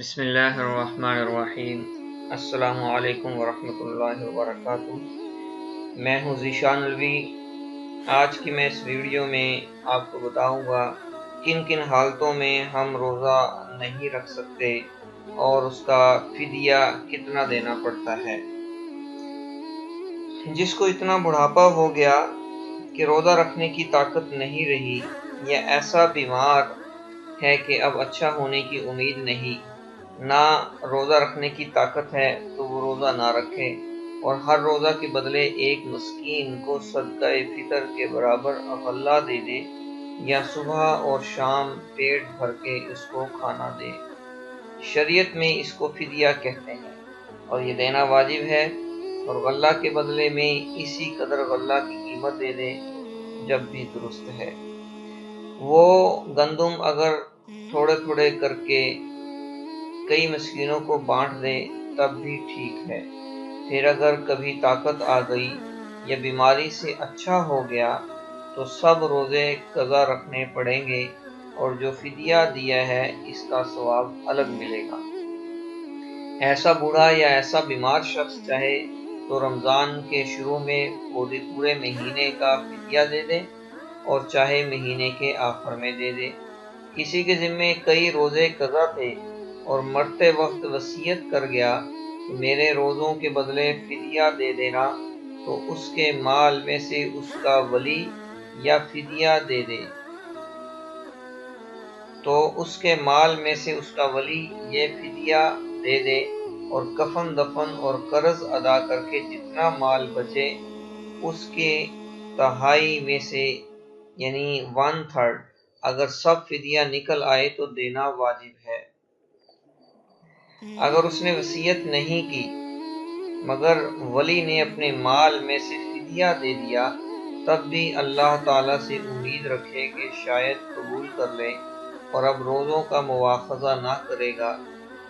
بسم اللہ الرحمن الرحیم۔ السلام علیکم ورحمۃ اللہ وبرکاتہ۔ میں ہوں ذیشان الوی۔ آج کی میں اس ویڈیو میں آپ کو بتاؤں گا کن کن حالتوں میں ہم روزہ نہیں رکھ سکتے اور اس کا فدیہ کتنا دینا پڑتا ہے۔ جس کو اتنا بڑھاپا ہو گیا کہ روزہ رکھنے کی طاقت نہیں رہی، یا ایسا بیمار ہے کہ اب اچھا ہونے کی امید نہیں، نہ روزہ رکھنے کی طاقت ہے، تو وہ روزہ نہ رکھے اور ہر روزہ کے بدلے ایک مسکین کو صدقہ فطر کے برابر غلہ دے دے، یا صبح اور شام پیٹ بھر کے اس کو کھانا دے۔ شریعت میں اس کو فدیہ کہتے ہیں اور یہ دینا واجب ہے، اور غلہ کے بدلے میں اسی قدر غلہ کی قیمت دے دے جب بھی درست ہے۔ وہ گندم اگر تھوڑے تھوڑے کر کے کئی مسکینوں کو بانٹ دے تب بھی ٹھیک ہے۔ پھر اگر کبھی طاقت آ گئی یا بیماری سے اچھا ہو گیا تو سب روزے قضا رکھنے پڑیں گے، اور جو فدیہ دیا ہے اس کا ثواب الگ ملے گا۔ ایسا بوڑھا یا ایسا بیمار شخص چاہے تو رمضان کے شروع میں پورے مہینے کا فدیہ دے دے، اور چاہے مہینے کے آخر میں دے دے۔ کسی کے ذمے کئی روزے قضا تھے اور مرتے وقت وصیت کر گیا کہ میرے روزوں کے بدلے فدیہ دے دینا، تو اس کے مال میں سے اس کا ولی یا فدیہ دے دے یہ فدیہ دے دے، اور کفن دفن اور قرض ادا کر کے جتنا مال بچے اس کے تہائی میں سے، یعنی 1/3 اگر سب فدیہ نکل آئے تو دینا واجب ہے۔ اگر اس نے وصیت نہیں کی مگر ولی نے اپنے مال میں سے فدیہ دے دیا، تب بھی اللہ تعالیٰ سے امید رکھے کہ شاید قبول کر لے اور اب روزوں کا مواخذہ نہ کرے گا،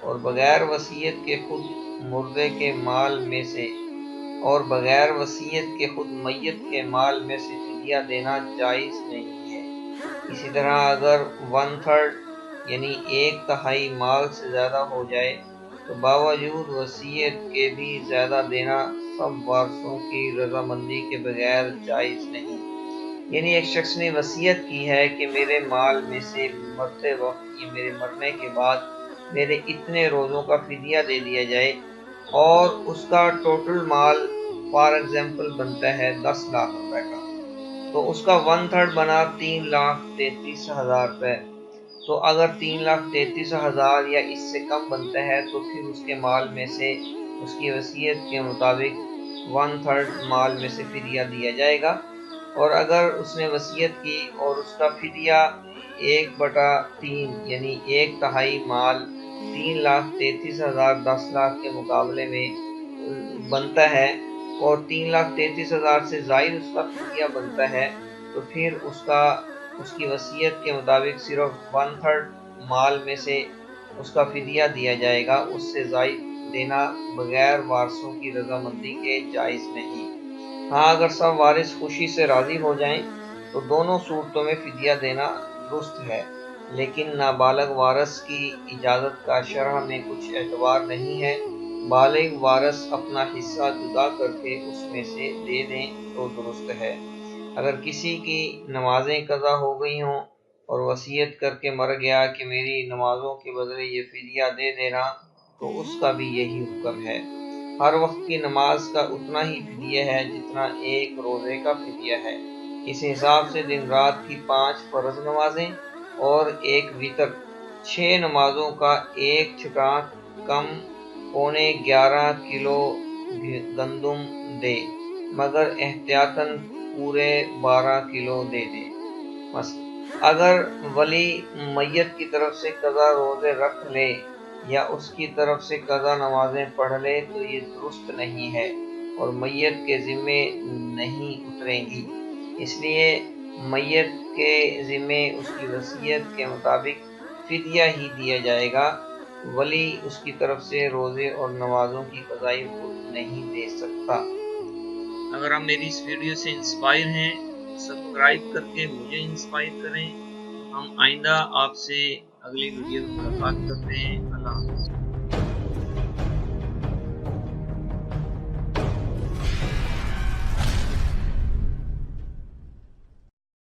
اور بغیر وصیت کے خود میت کے مال میں سے فدیہ دینا جائز نہیں ہے۔ اسی طرح اگر 1/3 یعنی 1/3 مال سے زیادہ ہو جائے تو باوجود وصیت کے بھی زیادہ دینا سب وارثوں کی رضامندی کے بغیر جائز نہیں۔ یعنی ایک شخص نے وصیت کی ہے کہ میرے مال میں سے مرتے وقت یا میرے مرنے کے بعد میرے اتنے روزوں کا فدیہ دے دیا جائے، اور اس کا ٹوٹل مال فار ایگزامپل بنتا ہے 10 لاکھ روپے کا، تو اس کا 1/3 بنا 3,33,000 روپے۔ تو اگر 3,33,000 یا اس سے کم بنتا ہے تو پھر اس کے مال میں سے اس کی وصیت کے مطابق 1/3 مال میں سے فدیہ دیا جائے گا، اور اگر اس نے وصیت کی اور اس کا فدیہ 1/3 یعنی 1/3 مال 3,33,000 10 لاکھ کے مقابلے میں بنتا ہے، اور 3,33,000 سے زائد اس کا فدیہ بنتا ہے، تو پھر اس کی وصیت کے مطابق صرف 1/3 مال میں سے اس کا فدیہ دیا جائے گا، اس سے زائد دینا بغیر وارثوں کی رضامندی کے جائز نہیں۔ ہاں، اگر سب وارث خوشی سے راضی ہو جائیں تو دونوں صورتوں میں فدیہ دینا درست ہے، لیکن نابالغ وارث کی اجازت کا شرع میں کچھ اعتبار نہیں ہے۔ بالغ وارث اپنا حصہ جدا کر کے اس میں سے دے دیں تو درست ہے۔ اگر کسی کی نمازیں قضا ہو گئی ہوں اور وصیت کر کے مر گیا کہ میری نمازوں کے بدلے یہ فدیہ دے دینا، تو اس کا بھی یہی حکم ہے۔ ہر وقت کی نماز کا اتنا ہی فدیہ ہے جتنا ایک روزے کا فدیہ ہے۔ اس حساب سے دن رات کی 5 فرض نمازیں اور ایک وتر، 6 نمازوں کا 1/6 کم 11.25 کلو گندم دے، مگر احتیاطاً پورے 12 کلو دے دے۔ اگر ولی میت کی طرف سے قضا روزے رکھ لے یا اس کی طرف سے قضا نمازیں پڑھ لے تو یہ درست نہیں ہے اور میت کے ذمے نہیں اتریں گی، اس لیے میت کے ذمے اس کی وصیت کے مطابق فدیہ ہی دیا جائے گا۔ ولی اس کی طرف سے روزے اور نمازوں کی قضائی خود نہیں دے سکتا۔ اگر آپ میری اس ویڈیو سے انسپائر ہیں، سبسکرائب کر کے مجھے انسپائر کریں۔ ہم آئندہ آپ سے اگلی ویڈیو میں ملاقات کرتے ہیں۔ اللہ حافظ۔